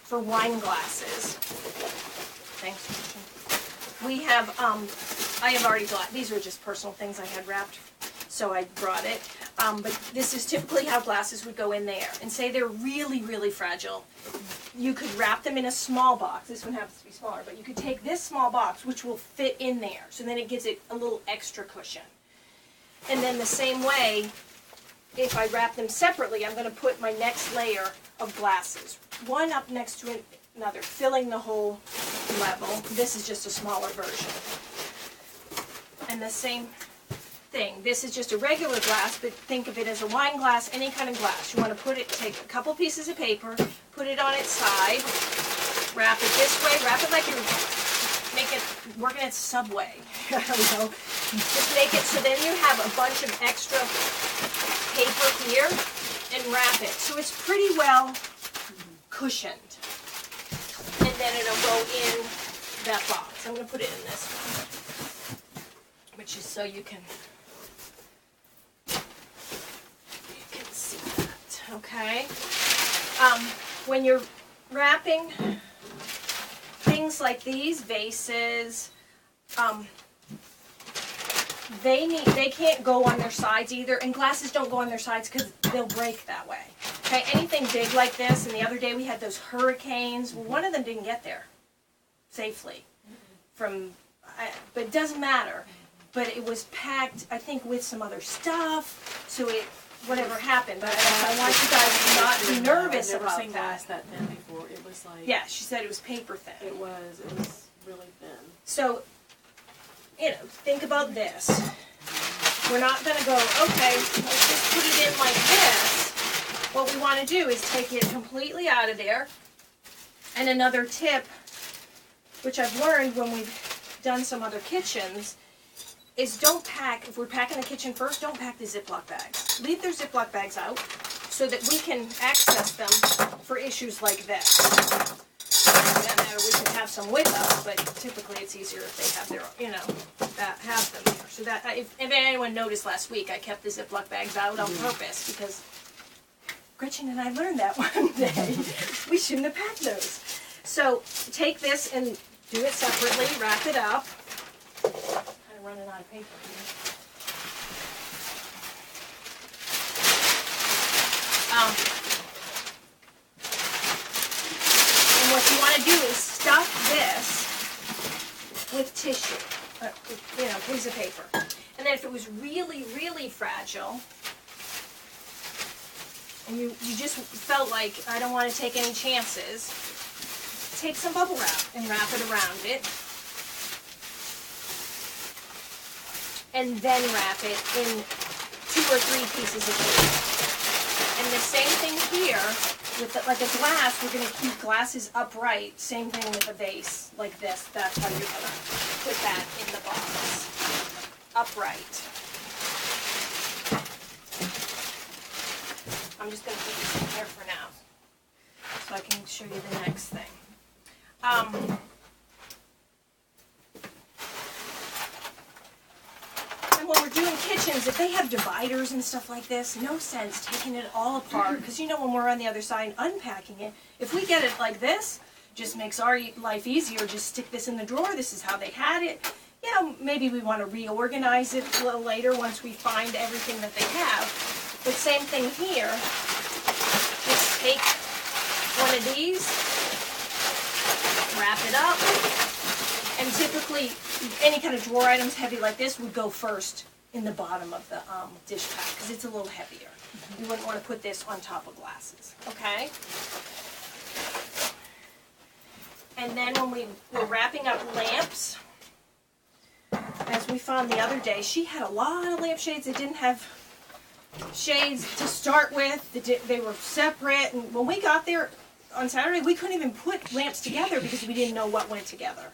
for wine glasses. Thanks. We have, I have already got, these were just personal things I had wrapped, so I brought it. But this is typically how glasses would go in there. And say they're really, really fragile. You could wrap them in a small box. This one happens to be smaller, but you could take this small box, which will fit in there. So then it gives it a little extra cushion. And then the same way, if I wrap them separately, I'm going to put my next layer of glasses. One up next to another, filling the whole level. This is just a smaller version. And the same thing. This is just a regular glass, but think of it as a wine glass, any kind of glass. You want to take a couple pieces of paper, put it on its side, wrap it this way, wrap it like you're working at Subway. I don't know. Just make it so then you have a bunch of extra paper here and wrap it. So it's pretty well cushioned. And then it'll go in that box. I'm going to put it in this one, which is so you can see that, okay? When you're wrapping things like these vases, they can't go on their sides either, and glasses don't go on their sides because they'll break that way. Okay, anything big like this, and the other day we had those hurricanes. Well, one of them didn't get there safely, but it doesn't matter. But it was packed, I think, with some other stuff, so whatever happened. But I want you guys to not be nervous about that thin before. It was like, yeah, she said it was paper thin. It was really thin. So, think about this. We're not going to go, okay, let's just put it in like this. What we want to do is take it completely out of there. And another tip, which I've learned when we've done some other kitchens, is don't pack, if we're packing the kitchen first, don't pack the Ziploc bags. Leave their Ziploc bags out so that we can access them for issues like this. That matter, we can have some with us, but typically it's easier if they have their, have them here. So that, if anyone noticed last week, I kept the Ziploc bags out on purpose because Gretchen and I learned that one day. We shouldn't have packed those. So take this and do it separately, wrap it up. Kind of running out of paper here. And what you want to do is stuff this with tissue, piece of paper. And then if it was really, really fragile, and you just felt like, I don't want to take any chances, take some bubble wrap and wrap it around it. And then wrap it in 2 or 3 pieces of paper. And the same thing here, with like a glass, we're going to keep glasses upright. Same thing with a vase, like this. That's how you're going to put that in the box. Upright. I'm just going to put this in here for now, so I can show you the next thing. And when we're doing kitchens, if they have dividers and stuff like this, no sense taking it all apart, because when we're on the other side unpacking it, if we get it like this, just makes our life easier. Just stick this in the drawer. This is how they had it. Maybe we want to reorganize it a little later once we find everything that they have. But same thing here. Just take one of these, wrap it up, and typically any kind of drawer items heavy like this would go first in the bottom of the dish pack because it's a little heavier. You wouldn't want to put this on top of glasses, okay? And then when we were wrapping up lamps, as we found the other day, she had a lot of lampshades that didn't have shades to start with. They were separate, and when we got there on Saturday, we couldn't even put lamps together because we didn't know what went together.